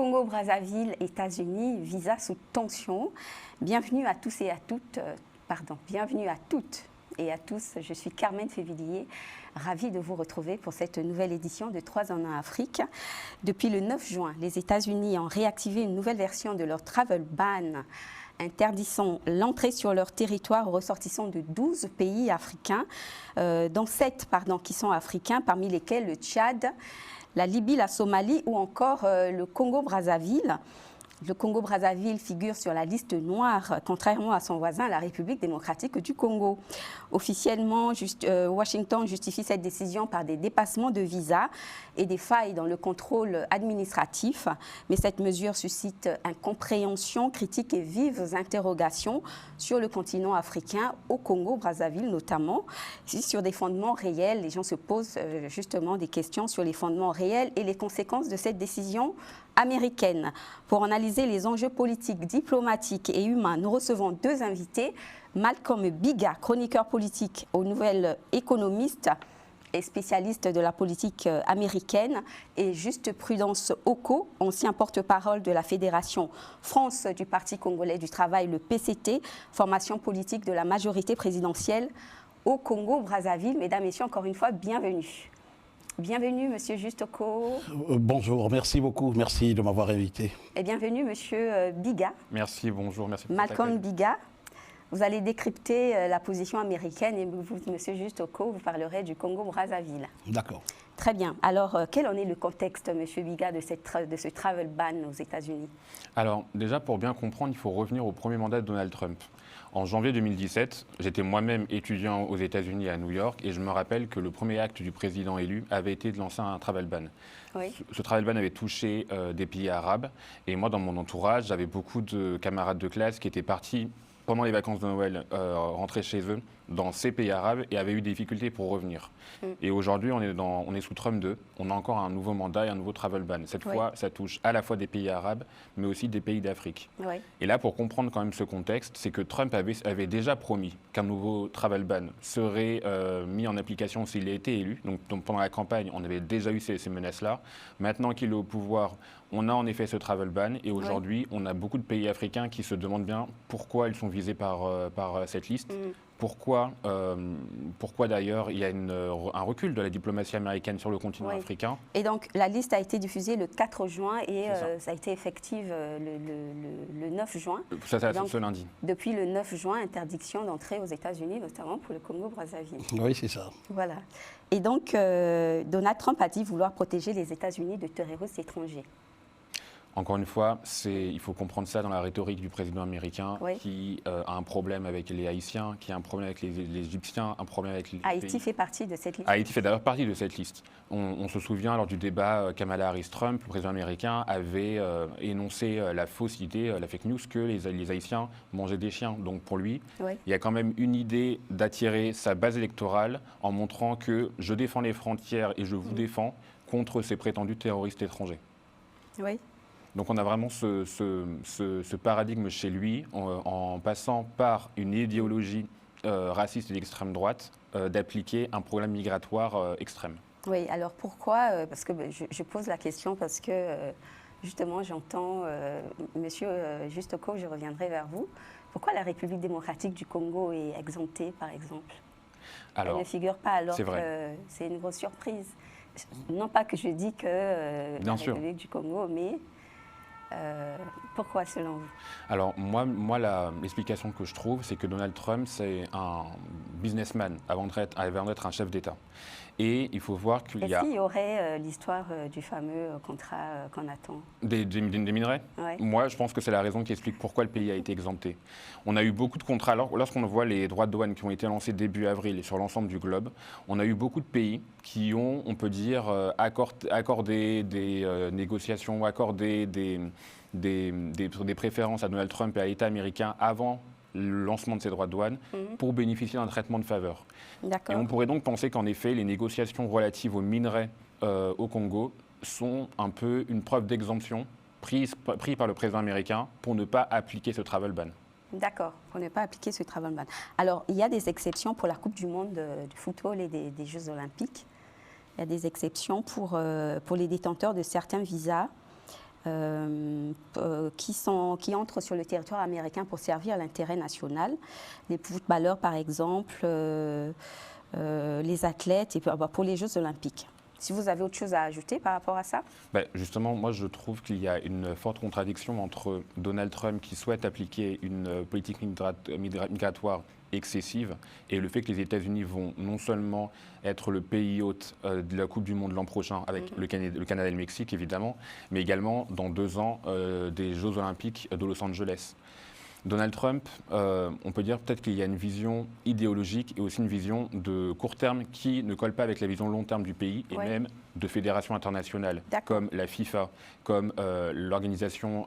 Congo-Brazzaville, États-Unis, visa sous tension. Bienvenue à tous et à toutes, bienvenue à toutes et à tous. Je suis Carmen Févillier, ravie de vous retrouver pour cette nouvelle édition de 3 en 1 Afrique. Depuis le 9 juin, les États-Unis ont réactivé une nouvelle version de leur travel ban, interdisant l'entrée sur leur territoire aux ressortissants de 12 pays africains, dont 7 qui sont africains, parmi lesquels le Tchad, la Libye, la Somalie ou encore le Congo-Brazzaville. Le Congo-Brazzaville figure sur la liste noire, contrairement à son voisin, la République démocratique du Congo. Officiellement, Washington justifie cette décision par des dépassements de visas et des failles dans le contrôle administratif. Mais cette mesure suscite incompréhension, critiques et vives interrogations sur le continent africain, au Congo-Brazzaville notamment. Sur des fondements réels, les gens se posent justement des questions sur les fondements réels et les conséquences de cette décision américaine. Pour analyser les enjeux politiques, diplomatiques et humains, nous recevons 2 invités. Malcolm Biga, chroniqueur politique au Nouvel Économiste et spécialiste de la politique américaine, et Juste Prudence Oko, ancien porte-parole de la Fédération France du Parti congolais du travail, le PCT, formation politique de la majorité présidentielle au Congo-Brazzaville. Mesdames, Messieurs, encore une fois, bienvenue. Bienvenue, Monsieur Juste Oko. Bonjour, merci beaucoup, merci de m'avoir invité. Et bienvenue, Monsieur Biga. Merci, bonjour, merci. Malcolm Biga. Vous allez décrypter la position américaine et vous, Monsieur Juste Oko, vous parlerez du Congo-Brazzaville. D'accord. Très bien. Alors, quel en est le contexte, Monsieur Biga, de ce travel ban aux États-Unis? Alors, déjà, pour bien comprendre, il faut revenir au premier mandat de Donald Trump. En janvier 2017, j'étais moi-même étudiant aux États-Unis à New York et je me rappelle que le premier acte du président élu avait été de lancer un travel ban. Oui. Ce travel ban avait touché des pays arabes et moi, dans mon entourage, j'avais beaucoup de camarades de classe qui étaient partis pendant les vacances de Noël, rentrer chez eux dans ces pays arabes et avaient eu des difficultés pour revenir. Et aujourd'hui, on est sous Trump 2, on a encore un nouveau mandat et un nouveau travel ban. Cette fois, ça touche à la fois des pays arabes, mais aussi des pays d'Afrique. Oui. Et là, pour comprendre quand même ce contexte, c'est que Trump avait déjà promis qu'un nouveau travel ban serait mis en application s'il a été élu. Donc pendant la campagne, on avait déjà eu ces menaces-là. Maintenant qu'il est au pouvoir, on a en effet ce travel ban et aujourd'hui, on a beaucoup de pays africains qui se demandent bien pourquoi ils sont visés par cette liste. Pourquoi d'ailleurs il y a un recul de la diplomatie américaine sur le continent africain. Et donc la liste a été diffusée le 4 juin et ça a été effective le 9 juin. Ça ce lundi. Depuis le 9 juin, interdiction d'entrée aux États-Unis, notamment pour le Congo-Brazzaville. Oui, c'est ça. Voilà. Et donc Donald Trump a dit vouloir protéger les États-Unis de terroristes étrangers. Encore une fois, il faut comprendre ça dans la rhétorique du président américain qui a un problème avec les Haïtiens, qui a un problème avec les Égyptiens, un problème avec les Haïti fait partie de cette liste. Haïti fait d'ailleurs partie de cette liste. On se souvient, lors du débat Kamala Harris-Trump, le président américain avait énoncé la fausse idée, la fake news, que les Haïtiens mangeaient des chiens. Donc pour lui, il y a quand même une idée d'attirer sa base électorale en montrant que je défends les frontières et je vous défends contre ces prétendus terroristes étrangers. Oui. Donc on a vraiment ce paradigme chez lui, en passant par une idéologie raciste et d'extrême droite, d'appliquer un problème migratoire extrême. Oui, alors pourquoi parce que je pose la question parce que justement j'entends, Monsieur Juste Oko, je reviendrai vers vous. Pourquoi la République démocratique du Congo est exemptée, par exemple? Elle ne figure pas alors que c'est une grosse surprise. Non pas que je dis que la République du Congo, mais... pourquoi selon vous? Alors moi l'explication que je trouve, c'est que Donald Trump, c'est un businessman avant d'être un chef d'État. Et il faut voir qu'il y a... Est-ce qu'il y aurait l'histoire du fameux contrat qu'on attend? Des minerais? Moi, je pense que c'est la raison qui explique pourquoi le pays a été exempté. On a eu beaucoup de contrats. Alors, lorsqu'on voit les droits de douane qui ont été lancés début avril et sur l'ensemble du globe, on a eu beaucoup de pays qui ont, on peut dire, accordé des négociations, accordé des préférences à Donald Trump et à l'État américain avant le lancement de ces droits de douane pour bénéficier d'un traitement de faveur. Et on pourrait donc penser qu'en effet, les négociations relatives aux minerais au Congo sont un peu une preuve d'exemption prise par le président américain pour ne pas appliquer ce travel ban. D'accord, pour ne pas appliquer ce travel ban. Alors, il y a des exceptions pour la Coupe du monde du football et des Jeux olympiques. Il y a des exceptions pour les détenteurs de certains visas. qui entrent sur le territoire américain pour servir l'intérêt national. Les footballeurs, par exemple, les athlètes, et pour les Jeux olympiques. Si vous avez autre chose à ajouter par rapport à ça? Justement, moi je trouve qu'il y a une forte contradiction entre Donald Trump qui souhaite appliquer une politique migratoire excessive et le fait que les États-Unis vont non seulement être le pays hôte de la Coupe du Monde l'an prochain avec le Canada et le Mexique évidemment, mais également dans 2 ans des Jeux Olympiques de Los Angeles. Donald Trump, on peut dire peut-être qu'il y a une vision idéologique et aussi une vision de court terme qui ne colle pas avec la vision long terme du pays et même de fédérations internationales comme la FIFA, comme l'organisation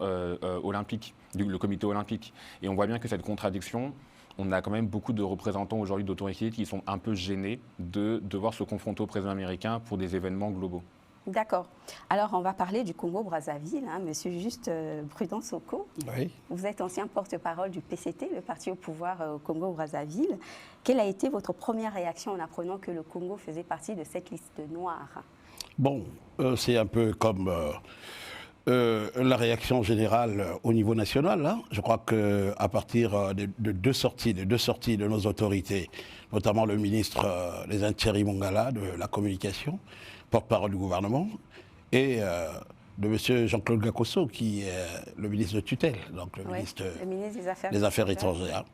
olympique, le comité olympique. Et on voit bien que cette contradiction, on a quand même beaucoup de représentants aujourd'hui d'autorités qui sont un peu gênés de devoir se confronter au président américain pour des événements globaux. D'accord. Alors, on va parler du Congo-Brazzaville, Monsieur Juste Prudence Soko. Oui. Vous êtes ancien porte-parole du PCT, le parti au pouvoir au Congo-Brazzaville. Quelle a été votre première réaction en apprenant que le Congo faisait partie de cette liste noire? Bon, c'est un peu comme la réaction générale au niveau national. Hein. Je crois qu'à partir de deux sorties de nos autorités, notamment le ministre des Intérims Mongala de la communication, porte-parole du gouvernement, et de M. Jean-Claude Gakosso, qui est le ministre de tutelle, donc le ministre des Affaires étrangères.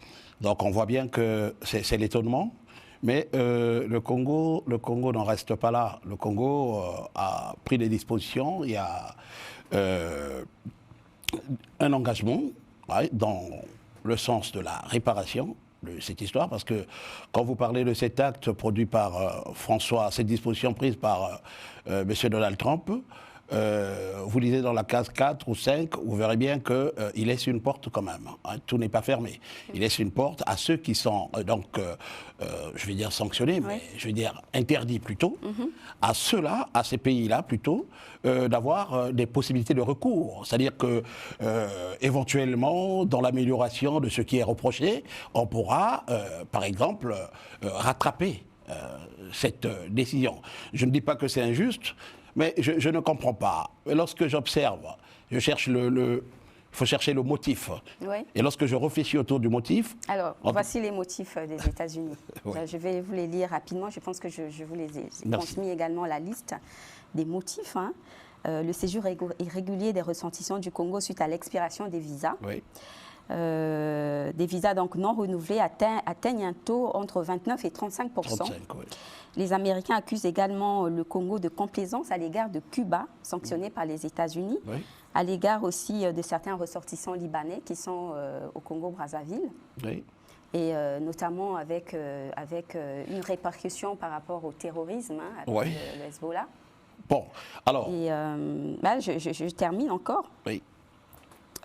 Donc on voit bien que c'est l'étonnement, mais le Congo n'en reste pas là. Le Congo a pris des dispositions, il y a un engagement dans le sens de la réparation de cette histoire, parce que quand vous parlez de cet acte produit par François, cette disposition prise par M. Donald Trump, vous lisez dans la case 4 ou 5, vous verrez bien qu'il laisse une porte quand même. Hein, tout n'est pas fermé. Il laisse une porte à ceux qui sont, je vais dire sanctionnés, mais je vais dire interdits plutôt, à ceux-là, à ces pays-là plutôt, d'avoir des possibilités de recours. C'est-à-dire que, éventuellement, dans l'amélioration de ce qui est reproché, on pourra, par exemple, rattraper cette décision. Je ne dis pas que c'est injuste, mais je ne comprends pas. Lorsque j'observe, je cherche il faut chercher le motif. Oui. Et lorsque je réfléchis autour du motif... Alors, voici les motifs des États-Unis. Je vais vous les lire rapidement. Je pense que je vous les ai transmis également la liste des motifs. Le séjour irrégulier des ressortissants du Congo suite à l'expiration des visas. Oui. Des visas donc non renouvelés atteignent un taux entre 29 et 35%. 35, oui. Les Américains accusent également le Congo de complaisance à l'égard de Cuba, sanctionné par les États-Unis, à l'égard aussi de certains ressortissants libanais qui sont au Congo-Brazzaville, et notamment avec une répercussion par rapport au terrorisme avec le Hezbollah. Bon, alors... Et je termine encore. Oui.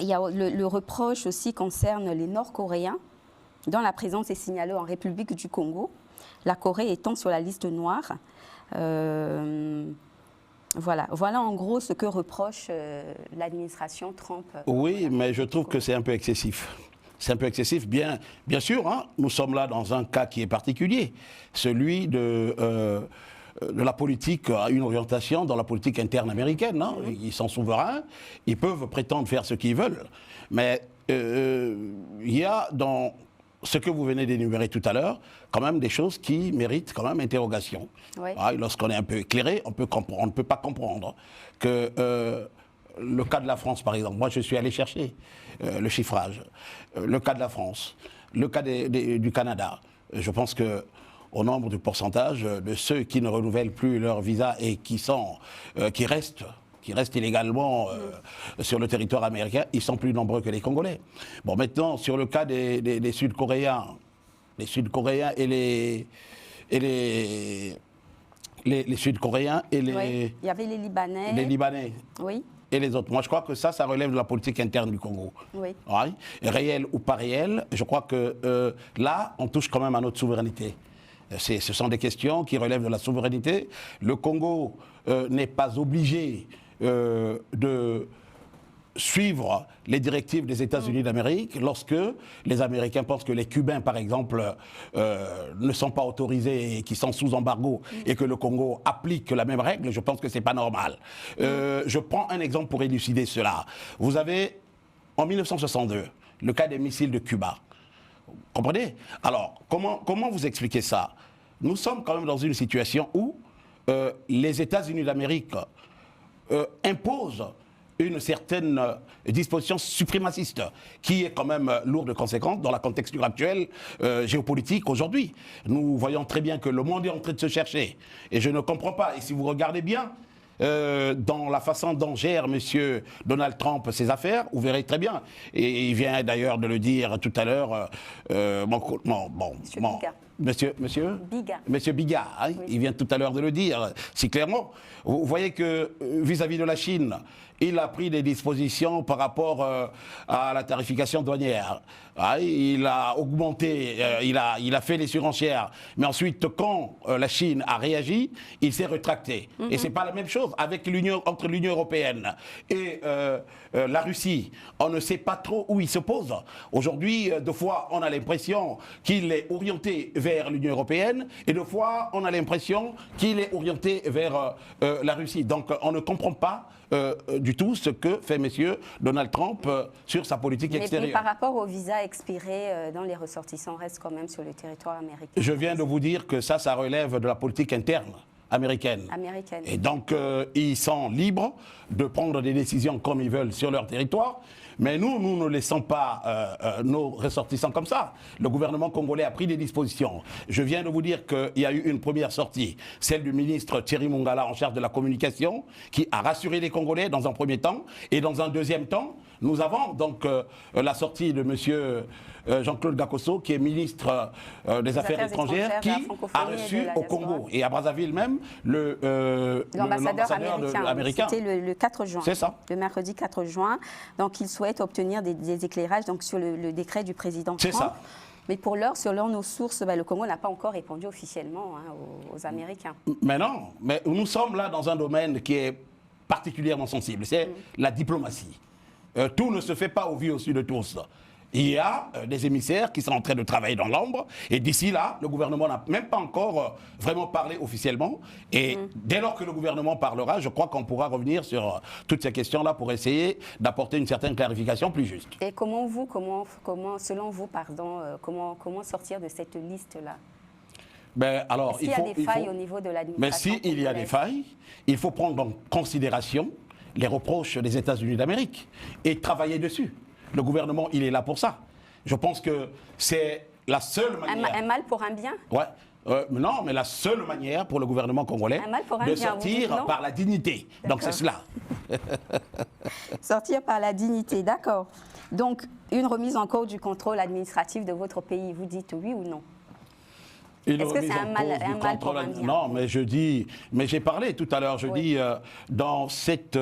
Il y a le reproche aussi concerne les Nord-Coréens, dont la présence est signalée en République du Congo, la Corée étant sur la liste noire. Voilà en gros ce que reproche l'administration Trump. Oui, mais je trouve que c'est un peu excessif. C'est un peu excessif, bien sûr, hein, nous sommes là dans un cas qui est particulier, celui de la politique à une orientation dans la politique interne américaine. Hein. Ils sont souverains, ils peuvent prétendre faire ce qu'ils veulent. Mais il y a dans ce que vous venez d'énumérer tout à l'heure, quand même des choses qui méritent quand même interrogation. Oui. Lorsqu'on est un peu éclairé, on ne peut pas comprendre que le cas de la France, par exemple, moi je suis allé chercher le chiffrage, le cas de la France, le cas du Canada, je pense que au nombre du pourcentage de ceux qui ne renouvellent plus leur visa et qui restent illégalement sur le territoire américain, ils sont plus nombreux que les Congolais. Bon, maintenant, sur le cas des Sud-Coréens, les Sud-Coréens et les... Oui. Il y avait les Libanais. Les Libanais. Oui. Et les autres. Moi, je crois que ça relève de la politique interne du Congo. Oui. Ouais. Réel ou pas réel, je crois que là, on touche quand même à notre souveraineté. Ce sont des questions qui relèvent de la souveraineté. Le Congo n'est pas obligé de suivre les directives des États-Unis d'Amérique lorsque les Américains pensent que les Cubains, par exemple, ne sont pas autorisés et qui sont sous embargo et que le Congo applique la même règle. Je pense que ce n'est pas normal. Je prends un exemple pour élucider cela. Vous avez, en 1962, le cas des missiles de Cuba. Comprenez? Alors, comment vous expliquez ça? Nous sommes quand même dans une situation où les États-Unis d'Amérique imposent une certaine disposition suprémaciste qui est quand même lourde de conséquences dans la contexture actuelle géopolitique aujourd'hui. Nous voyons très bien que le monde est en train de se chercher et je ne comprends pas. Et si vous regardez bien dans la façon dont gère M. Donald Trump ses affaires, vous verrez très bien. Et il vient d'ailleurs de le dire tout à l'heure, Monsieur Biga, hein, oui. Il vient tout à l'heure de le dire, si clairement. Vous voyez que vis-à-vis de la Chine, il a pris des dispositions par rapport à la tarification douanière. Il a augmenté, il a fait les surenchères. Mais ensuite, quand la Chine a réagi, il s'est rétracté. Et ce n'est pas la même chose avec entre l'Union européenne et la Russie. On ne sait pas trop où il se pose. Aujourd'hui, deux fois, on a l'impression qu'il est orienté vers l'Union européenne et deux fois, on a l'impression qu'il est orienté vers la Russie. Donc, on ne comprend pas du tout ce que fait M. Donald Trump sur sa politique extérieure. Mais par rapport au visa expiré dont les ressortissants restent quand même sur le territoire américain. Je viens de vous dire que ça relève de la politique interne américaine. Et donc, ils sont libres de prendre des décisions comme ils veulent sur leur territoire. Mais nous ne laissons pas nos ressortissants comme ça. Le gouvernement congolais a pris des dispositions. Je viens de vous dire qu'il y a eu une première sortie, celle du ministre Thierry Mongala en charge de la communication, qui a rassuré les Congolais dans un premier temps. Et dans un deuxième temps, nous avons donc la sortie de M. Jean-Claude Gakosso, qui est ministre des Affaires étrangères, qui a reçu au Congo et à Brazzaville même l'ambassadeur américain. C'était le 4 juin. C'est ça. Le mercredi 4 juin. Donc il souhaite obtenir des éclairages donc, sur le décret du président Trump. C'est ça. Mais pour l'heure, selon nos sources, le Congo n'a pas encore répondu officiellement aux Américains. Mais non, mais nous sommes là dans un domaine qui est particulièrement sensible, c'est la diplomatie. Tout ne se fait pas au vu au-dessus de tous. Il y a des émissaires qui sont en train de travailler dans l'ombre et d'ici là, le gouvernement n'a même pas encore vraiment parlé officiellement et dès lors que le gouvernement parlera, je crois qu'on pourra revenir sur toutes ces questions-là pour essayer d'apporter une certaine clarification plus juste. Et selon vous, comment sortir de cette liste-là? Alors, il y a des failles au niveau de l'administration. Mais s'il y a des failles, il faut prendre en considération les reproches des États-Unis d'Amérique et travailler dessus. Le gouvernement, il est là pour ça. Je pense que c'est la seule manière... Un mal pour un bien? Ouais. Non, mais la seule manière pour le gouvernement congolais de sortir par la dignité. Donc c'est cela. Sortir par la dignité, d'accord. Donc, une remise en cause du contrôle administratif de votre pays, vous dites oui ou non? Est-ce que c'est un mal pour un bien? Non, mais j'ai parlé tout à l'heure, je dis, dans cette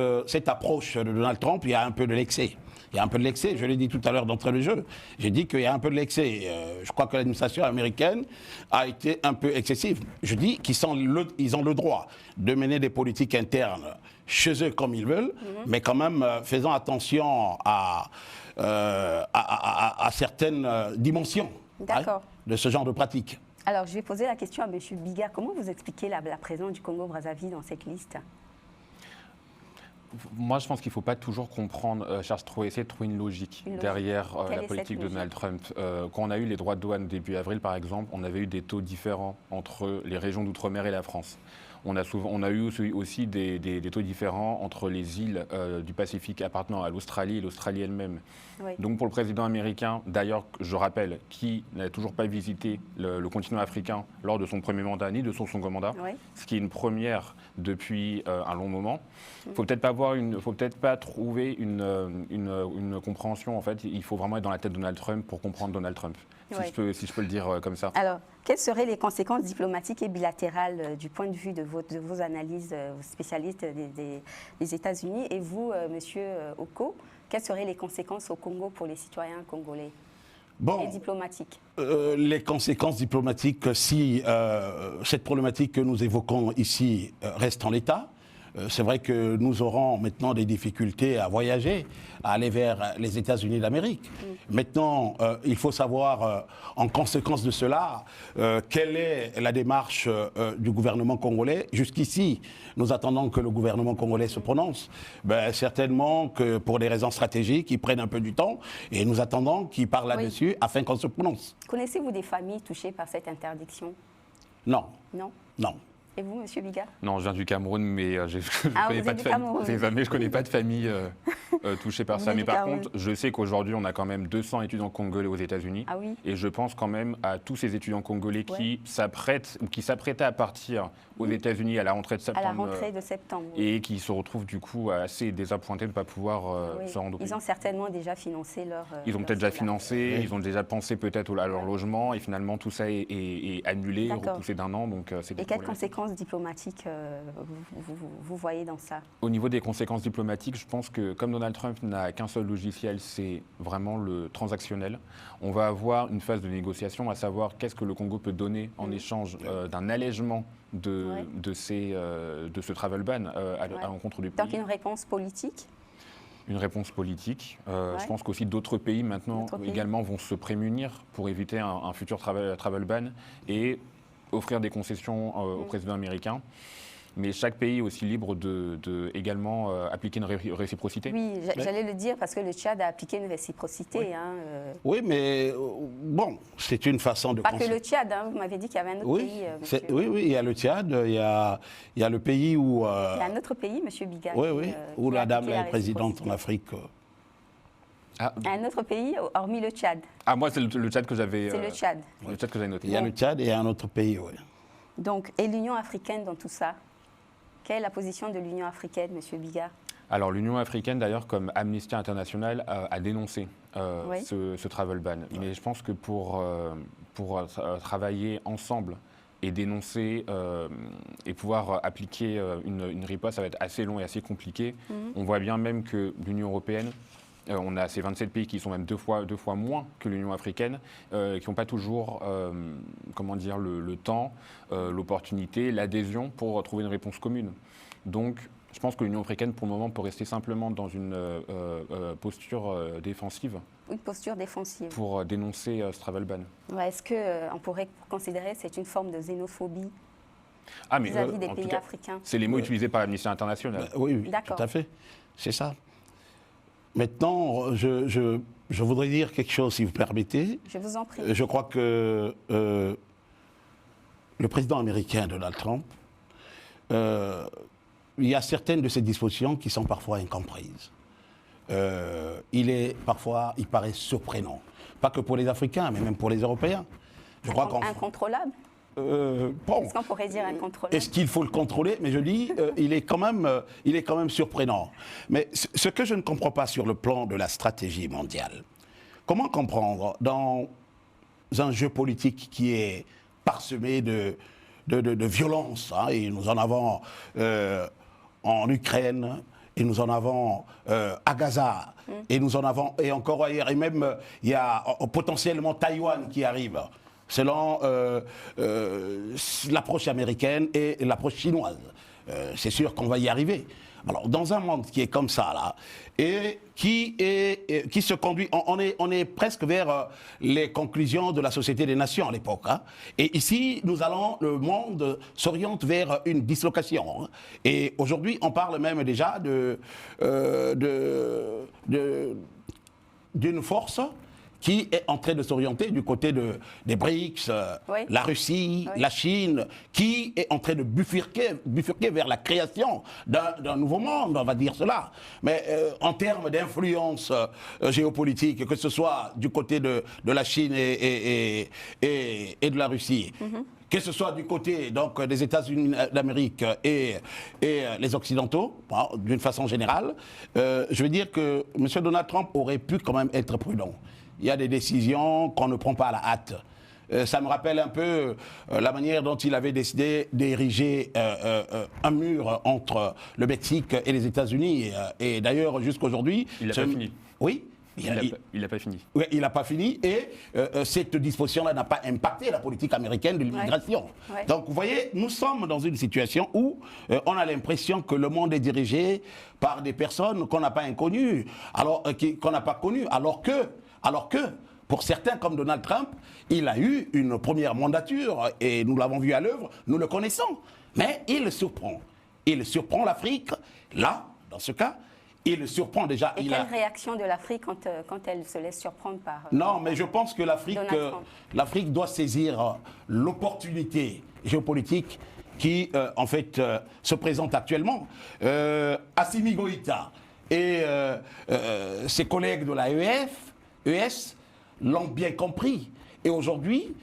approche de Donald Trump, il y a un peu de l'excès. Il y a un peu de l'excès, je l'ai dit tout à l'heure d'entrée de jeu. J'ai dit qu'il y a un peu de l'excès. Je crois que l'administration américaine a été un peu excessive. Je dis qu'ils ont le droit de mener des politiques internes chez eux comme ils veulent, mais quand même faisant attention à certaines dimensions de ce genre de pratiques. Alors, je vais poser la question à M. Biga. Comment vous expliquez la présence du Congo-Brazzaville dans cette liste? Moi, je pense qu'il ne faut pas toujours comprendre, essayer de trouver une logique derrière la politique de Donald Trump. Quand on a eu les droits de douane début avril, par exemple, on avait eu des taux différents entre les régions d'outre-mer et la France. On a eu aussi des taux différents entre les îles du Pacifique appartenant à l'Australie et l'Australie elle-même. Oui. Donc pour le président américain, d'ailleurs, je rappelle, qui n'a toujours pas visité le continent africain lors de son premier mandat ni de son second mandat, ce qui est une première depuis un long moment. Il ne faut peut-être pas trouver une compréhension. En fait, il faut vraiment être dans la tête de Donald Trump pour comprendre Donald Trump, si je peux le dire comme ça. Alors, quelles seraient les conséquences diplomatiques et bilatérales du point de vue de vos analyses spécialistes des États-Unis? Et vous, Monsieur Oko, quelles seraient les conséquences au Congo pour les citoyens congolais et diplomatiques? Les conséquences diplomatiques, si cette problématique que nous évoquons ici reste en l'état, c'est vrai que nous aurons maintenant des difficultés à voyager, à aller vers les États-Unis d'Amérique. Maintenant, il faut savoir, en conséquence de cela, quelle est la démarche du gouvernement congolais. Jusqu'ici, nous attendons que le gouvernement congolais se prononce. Ben, certainement que pour des raisons stratégiques, ils prennent un peu du temps et nous attendons qu'ils parlent là-dessus afin qu'on se prononce. Connaissez-vous des familles touchées par cette interdiction? Non. Non. Non. Et vous, monsieur Biga? Non, je viens du Cameroun, mais je Ah, connais vous pas êtes de du Cameroun. famille. Je connais pas de famille touchée par Vous ça. êtes Mais du par Cameroun. contre, je sais qu'aujourd'hui, on a quand même 200 étudiants congolais aux États-Unis. Ah oui. Et je pense quand même à tous ces étudiants congolais qui s'apprêtent ou qui s'apprêtaient à partir aux États-Unis à la rentrée de À septembre. la rentrée de septembre. Et qui se retrouvent du coup assez désappointés de ne pas pouvoir Oui. se rendre au pays. Ils ont certainement déjà financé leur. Ils ont leur peut-être déjà scolarité. financé, ils ont déjà pensé peut-être à leur logement, et finalement tout ça est annulé, D'accord. repoussé d'1 an. Donc, c'est Et quelles conséquences diplomatiques vous voyez dans ça? Au niveau des conséquences diplomatiques, je pense que comme Donald Trump n'a qu'un seul logiciel, c'est vraiment le transactionnel. On va avoir une phase de négociation, à savoir qu'est-ce que le Congo peut donner en échange d'un allègement de ce travel ban à l'encontre du Donc pays. une réponse politique? Une réponse politique. Je pense qu'aussi d'autres pays maintenant également vont se prémunir pour éviter un futur travel ban et offrir des concessions au président américain. Mais chaque pays est aussi libre de également appliquer une réciprocité. Oui, j'allais le dire parce que le Tchad a appliqué une réciprocité. Oui, oui, mais bon, c'est une façon de... Pas que le Tchad, hein, vous m'avez dit qu'il y avait un autre pays. Oui, il y a le Tchad, il y a le pays où... Il y a un autre pays, monsieur Biga. Oui, où la dame est présidente en Afrique. Afrique. Un autre pays, hormis le Tchad. Ah, moi, c'est le Tchad que j'avais... C'est le Tchad. Le Tchad que j'avais noté. Il y a le Tchad et un autre pays, oui. Donc, et l'Union africaine dans tout ça? Quelle est la position de l'Union africaine, monsieur Biga? Alors, l'Union africaine, d'ailleurs, comme Amnesty International, a dénoncé ce travel ban. Oui. Mais je pense que pour travailler ensemble et dénoncer et pouvoir appliquer une riposte, ça va être assez long et assez compliqué. On voit bien même que l'Union européenne, on a ces 27 pays qui sont même deux fois moins que l'Union africaine, qui n'ont pas toujours le temps, l'opportunité, l'adhésion pour trouver une réponse commune. Donc, je pense que l'Union africaine, pour le moment, peut rester simplement dans une posture défensive. Une posture défensive. Pour dénoncer ce travel ban. Ouais, est-ce qu'on pourrait considérer que c'est une forme de xénophobie mais vis-à-vis des pays africains? C'est les mots utilisés par l'Amnesty International. Oui, tout à fait. C'est ça. Maintenant, je voudrais dire quelque chose, si vous permettez. Je vous en prie. Je crois que le président américain, Donald Trump, il y a certaines de ses dispositions qui sont parfois incomprises. Il paraît surprenant. Pas que pour les Africains, mais même pour les Européens. Incontrôlable? Est-ce qu'on pourrait dire incontrôlable? Est-ce qu'il faut le contrôler? Mais je dis, il est quand même surprenant. Mais ce que je ne comprends pas sur le plan de la stratégie mondiale, comment comprendre dans un jeu politique qui est parsemé de violence, hein, et nous en avons en Ukraine, et nous en avons à Gaza, et nous en avons, et encore ailleurs, et même il y a potentiellement Taïwan qui arrive, selon l'approche américaine et l'approche chinoise. C'est sûr qu'on va y arriver. Alors, dans un monde qui est comme ça, là, et qui se conduit, on est presque vers les conclusions de la Société des Nations à l'époque. Hein, et ici, le monde s'oriente vers une dislocation. Hein, et aujourd'hui, on parle même déjà d'une force qui est en train de s'orienter du côté des BRICS, la Russie, la Chine, qui est en train de bifurquer vers la création d'un nouveau monde, on va dire cela. Mais en termes d'influence géopolitique, que ce soit du côté de la Chine et de la Russie, que ce soit du côté donc, des États-Unis d'Amérique et les Occidentaux, d'une façon générale, je veux dire que M. Donald Trump aurait pu quand même être prudent. Il y a des décisions qu'on ne prend pas à la hâte. Ça me rappelle un peu la manière dont il avait décidé d'ériger un mur entre le Mexique et les États-Unis. Et d'ailleurs, jusqu'aujourd'hui... Il l'a pas fini. Oui. Il n'a pas fini. Oui, il n'a pas fini et cette disposition-là n'a pas impacté la politique américaine de l'immigration. Ouais. Donc vous voyez, nous sommes dans une situation où on a l'impression que le monde est dirigé par des personnes qu'on n'a pas inconnues, qu'on n'a pas connues, alors que pour certains comme Donald Trump, il a eu une première mandature et nous l'avons vu à l'œuvre, nous le connaissons. Mais il surprend. Il surprend l'Afrique, là, dans ce cas. Il surprend déjà. Et quelle réaction de l'Afrique quand elle se laisse surprendre par... Non, mais je pense que l'Afrique doit saisir l'opportunité géopolitique qui, en fait, se présente actuellement. Assimi Goïta et ses collègues de la ES l'ont bien compris. Et aujourd'hui,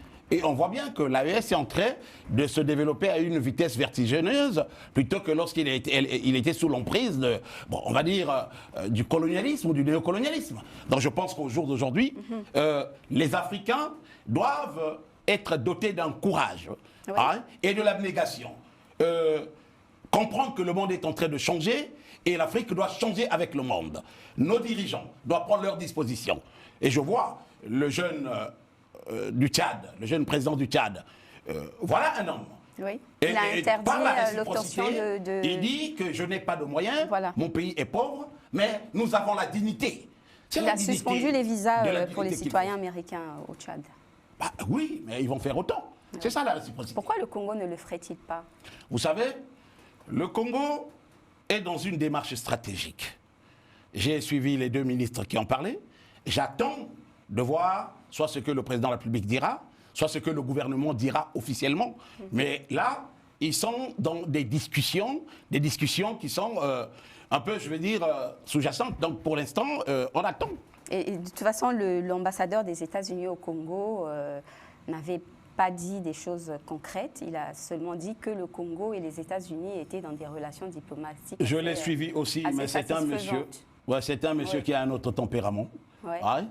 on voit bien que l'AES est en train de se développer à une vitesse vertigineuse, plutôt que lorsqu'il était sous l'emprise, on va dire, du colonialisme ou du néocolonialisme. Donc je pense qu'au jour d'aujourd'hui, les Africains doivent être dotés d'un courage et de l'abnégation. Comprendre que le monde est en train de changer et l'Afrique doit changer avec le monde. Nos dirigeants doivent prendre leurs dispositions. Et je vois le jeune du Tchad, le jeune président du Tchad. Voilà un homme. Oui. Il a interdit l'obtention de... Il dit que je n'ai pas de moyens, mon pays est pauvre, mais nous avons la dignité. Il a suspendu les visas pour les citoyens américains au Tchad. Bah, oui, mais ils vont faire autant. Ouais. C'est ça la réciprocité. Pourquoi le Congo ne le ferait-il pas? Vous savez, le Congo est dans une démarche stratégique. J'ai suivi les deux ministres qui en parlaient. J'attends de voir soit ce que le président de la République dira, soit ce que le gouvernement dira officiellement. Mais là, ils sont dans des discussions qui sont un peu, je veux dire, sous-jacentes. Donc pour l'instant, on attend. Et de toute façon, l'ambassadeur des États-Unis au Congo n'avait pas dit des choses concrètes. Il a seulement dit que le Congo et les États-Unis étaient dans des relations diplomatiques. Je l'ai suivi aussi, mais c'est un monsieur. Ouais, c'est un monsieur qui a un autre tempérament. Ouais. Ouais.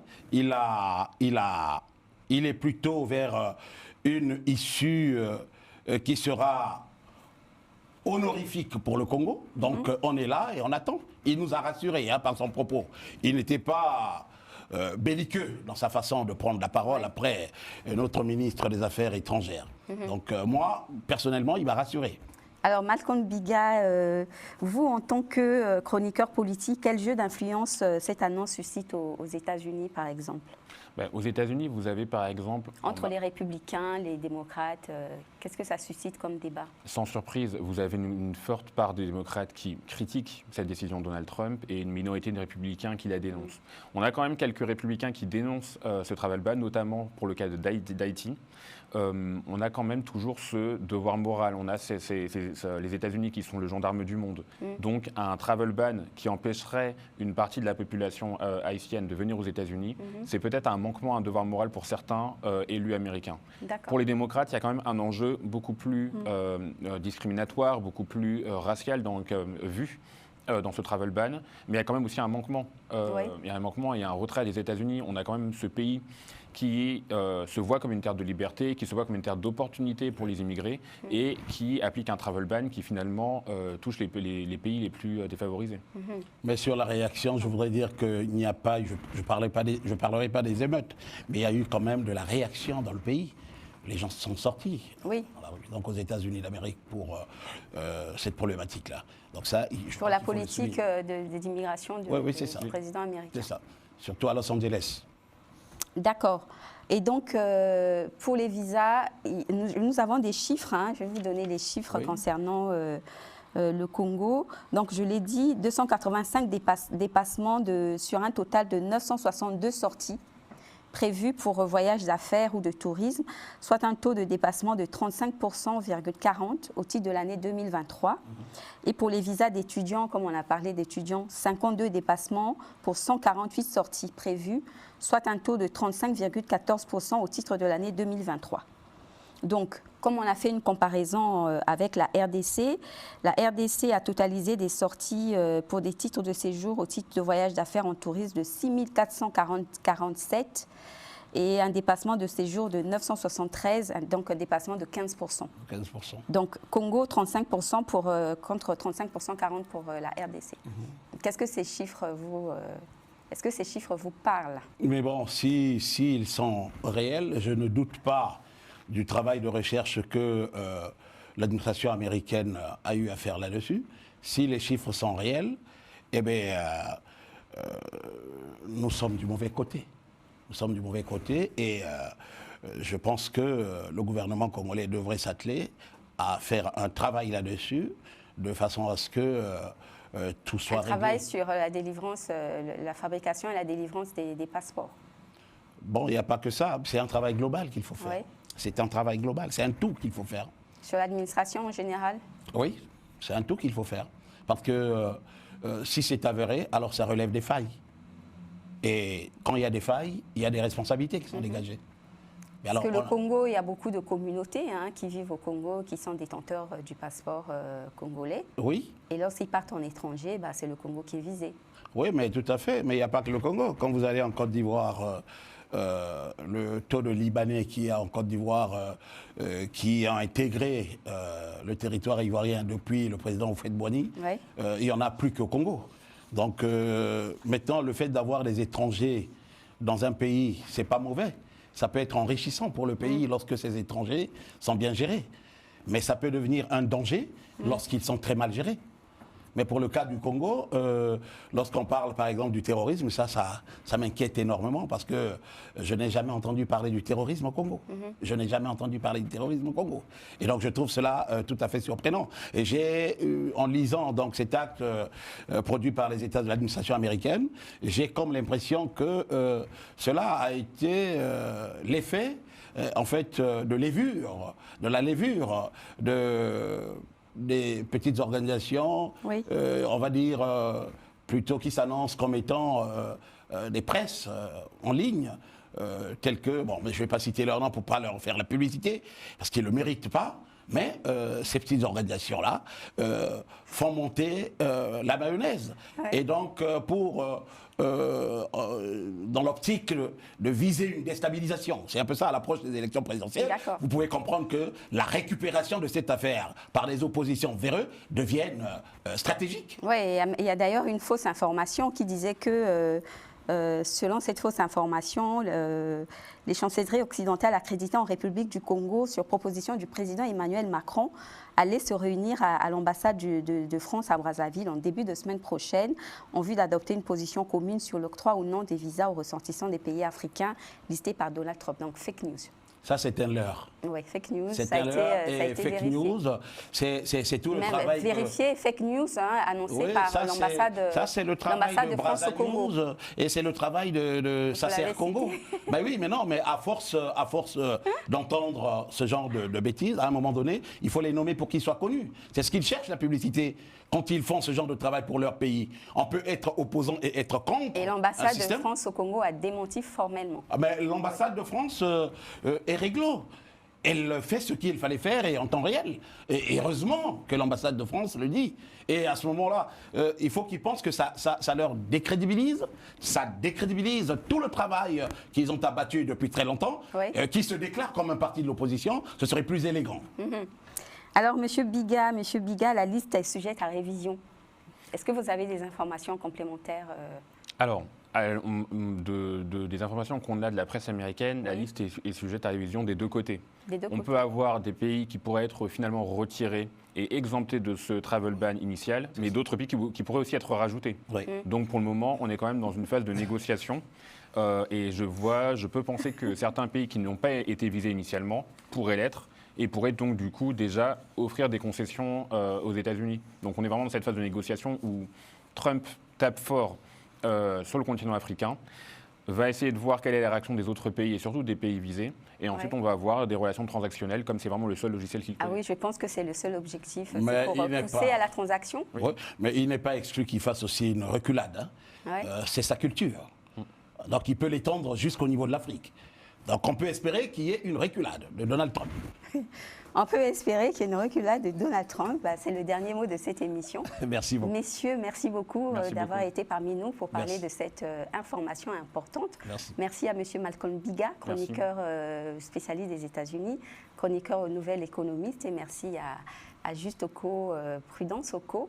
Il est plutôt vers une issue qui sera honorifique pour le Congo. Donc on est là et on attend. Il nous a rassurés par son propos. Il n'était pas belliqueux dans sa façon de prendre la parole après notre ministre des Affaires étrangères. Donc moi, personnellement, il m'a rassuré. Alors Malcolm Biga, vous en tant que chroniqueur politique, quel jeu d'influence cette annonce suscite aux États-Unis par exemple? Aux États-Unis, vous avez par exemple... Entre les républicains, les démocrates, qu'est-ce que ça suscite comme débat? Sans surprise, vous avez une forte part des démocrates qui critiquent cette décision de Donald Trump et une minorité de républicains qui la dénoncent. On a quand même quelques républicains qui dénoncent ce travel ban, notamment pour le cas d'Haïti. On a quand même toujours ce devoir moral. On a les États-Unis qui sont le gendarme du monde. Donc un travel ban qui empêcherait une partie de la population haïtienne de venir aux États-Unis, c'est peut-être un manquement à un devoir moral pour certains élus américains. Pour les démocrates, il y a quand même un enjeu beaucoup plus discriminatoire, beaucoup plus racial vu dans ce travel ban, mais il y a quand même aussi un manquement. Il y a un manquement, il y a un retrait des États-Unis. On a quand même ce pays qui se voit comme une terre de liberté, qui se voit comme une terre d'opportunité pour les immigrés et qui applique un travel ban qui finalement touche les pays les plus défavorisés. Mais sur la réaction, je voudrais dire qu'il n'y a pas, je ne parlerai pas des émeutes, mais il y a eu quand même de la réaction dans le pays. Les gens sont sortis donc aux États-Unis d'Amérique pour cette problématique-là. Donc ça, pour la politique d'immigration du président américain. C'est ça, surtout à Los Angeles. D'accord. Et donc, pour les visas, nous avons des chiffres. Je vais vous donner les chiffres concernant le Congo. Donc, je l'ai dit, 285 dépassements sur un total de 962 sorties prévues pour voyages d'affaires ou de tourisme, soit un taux de dépassement de 35,40% au titre de l'année 2023. Et pour les visas d'étudiants, comme on a parlé d'étudiants, 52 dépassements pour 148 sorties prévues, soit un taux de 35,14% au titre de l'année 2023. Donc, comme on a fait une comparaison avec la RDC a totalisé des sorties pour des titres de séjour au titre de voyage d'affaires en tourisme de 6 447 et un dépassement de séjour de 973, donc un dépassement de 15%. 15%. Donc, Congo, 35% contre 35%, 40% pour la RDC. Qu'est-ce que ces chiffres Est-ce que ces chiffres vous parlent? Mais bon, s'ils sont réels, je ne doute pas du travail de recherche que l'administration américaine a eu à faire là-dessus. Si les chiffres sont réels, eh bien, nous sommes du mauvais côté. Nous sommes du mauvais côté et je pense que le gouvernement congolais devrait s'atteler à faire un travail là-dessus, de façon à ce que tout soit réglé. Un travail sur la délivrance, la fabrication et la délivrance des passeports. Bon, il n'y a pas que ça, c'est un travail global qu'il faut faire. Oui. C'est un travail global, c'est un tout qu'il faut faire. Sur l'administration en général? Oui, c'est un tout qu'il faut faire. Parce que si c'est avéré, alors ça relève des failles. Et quand il y a des failles, il y a des responsabilités qui sont dégagées. Mais alors, parce que le Congo, il y a beaucoup de communautés qui vivent au Congo, qui sont détenteurs du passeport congolais. Oui. Et lorsqu'ils partent en étranger, c'est le Congo qui est visé. Oui, mais tout à fait. Mais il n'y a pas que le Congo. Quand vous allez en Côte d'Ivoire, le taux de Libanais qui est en Côte d'Ivoire, qui a intégré le territoire ivoirien depuis le président Houphouët-Boigny, Ouais. Il n'y en a plus qu'au Congo. Donc maintenant, le fait d'avoir des étrangers dans un pays, c'est pas mauvais. Ça peut être enrichissant pour le pays lorsque ces étrangers sont bien gérés. Mais ça peut devenir un danger lorsqu'ils sont très mal gérés. Mais pour le cas du Congo, lorsqu'on parle par exemple du terrorisme, ça m'inquiète énormément parce que je n'ai jamais entendu parler du terrorisme au Congo. Je n'ai jamais entendu parler du terrorisme au Congo. Et donc je trouve cela tout à fait surprenant. Et j'ai, en lisant donc cet acte produit par les États de l'administration américaine, j'ai comme l'impression que cela a été l'effet en fait de lévure, de la lévure des petites organisations, Oui. on va dire, plutôt qui s'annoncent comme étant des presses en ligne, telles que, bon, mais je ne vais pas citer leur nom pour ne pas leur faire la publicité, parce qu'ils ne le méritent pas, mais ces petites organisations-là font monter la mayonnaise. Ouais. Et donc, dans l'optique de viser une déstabilisation. C'est un peu ça à l'approche des élections présidentielles. Vous pouvez comprendre que la récupération de cette affaire par les oppositions vers eux devienne stratégique. Oui, il y a d'ailleurs une fausse information qui disait que, selon cette fausse information, les chancelleries occidentales accréditées en République du Congo, sur proposition du président Emmanuel Macron, allaient se réunir à l'ambassade de France à Brazzaville en début de semaine prochaine en vue d'adopter une position commune sur l'octroi ou non des visas aux ressortissants des pays africains listés par Donald Trump. Donc, fake news. Ça, c'est un leurre. Oui, fake news. C'est ça a un été, leurre. ça a Et été fake vérifié. news, c'est tout le Même travail. vérifié, fake news, annoncé Oui, par ça, l'ambassade ça, c'est le travail de France au Congo. News, et c'est le travail de Sacer Congo. Ben oui, mais non, mais à force d'entendre ce genre de bêtises, à un moment donné, il faut les nommer pour qu'ils soient connus. C'est ce qu'ils cherchent, la publicité, quand ils font ce genre de travail pour leur pays. On peut être opposant et être contre. Et l'ambassade de France au Congo a démenti formellement. Ah ben, l'ambassade de France est réglo. Elle fait ce qu'il fallait faire et en temps réel. Et heureusement que l'ambassade de France le dit. Et à ce moment-là, il faut qu'ils pensent que ça leur décrédibilise. Ça décrédibilise tout le travail qu'ils ont abattu depuis très longtemps. Oui. Qui se déclarent comme un parti de l'opposition. Ce serait plus élégant. Alors, Monsieur Biga, la liste est sujette à révision. Est-ce que vous avez des informations complémentaires Alors, des informations qu'on a de la presse américaine, la liste est sujette à révision des deux côtés. On peut avoir des pays qui pourraient être finalement retirés et exemptés de ce travel ban initial, mais d'autres pays qui pourraient aussi être rajoutés. Oui. Donc pour le moment, on est quand même dans une phase de négociation. Et je peux penser que certains pays qui n'ont pas été visés initialement pourraient l'être et pourraient donc du coup déjà offrir des concessions aux États-Unis. Donc on est vraiment dans cette phase de négociation où Trump tape fort sur le continent africain, va essayer de voir quelle est la réaction des autres pays et surtout des pays visés. Et ensuite, on va avoir des relations transactionnelles, comme c'est vraiment le seul logiciel qu'il connaît. Ah oui, je pense que c'est le seul objectif, c'est Mais pour pousser à la transaction. Oui, mais il n'est pas exclu qu'il fasse aussi une reculade. Ouais. C'est sa culture. Donc il peut l'étendre jusqu'au niveau de l'Afrique. Donc on peut espérer qu'il y ait une reculade de Donald Trump. On peut espérer qu'il y ait une reculade de Donald Trump. C'est le dernier mot de cette émission. Merci beaucoup. Messieurs, merci beaucoup d'avoir beaucoup. été parmi nous pour parler Merci. de cette information importante. Merci. Merci à Monsieur Malcolm Biga, chroniqueur spécialiste des États-Unis, chroniqueur au Nouvel Économiste, et merci à Juste Oko, Prudence Oko,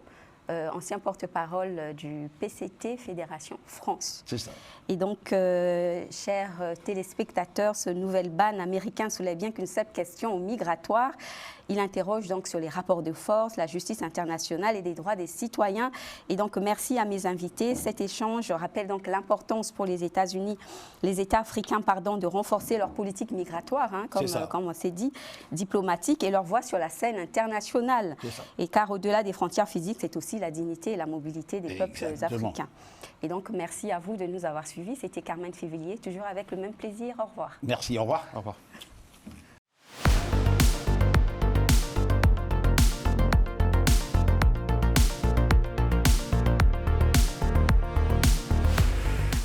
ancien porte-parole du PCT Fédération France. C'est ça. Et donc, chers téléspectateurs, ce nouvel ban américain soulève bien qu'une simple question migratoire. Il interroge donc sur les rapports de force, la justice internationale et les droits des citoyens. Et donc, merci à mes invités. Cet échange rappelle donc l'importance pour les États-Unis, les États africains, pardon, de renforcer leur politique migratoire, hein, comme on s'est dit, diplomatique, et leur voix sur la scène internationale. Et car au-delà des frontières physiques, c'est aussi la dignité et la mobilité des peuples africains. Et donc, merci à vous de nous avoir suivis. C'était Carmen Févilier, toujours avec le même plaisir. Au revoir. Merci, au revoir. Au revoir.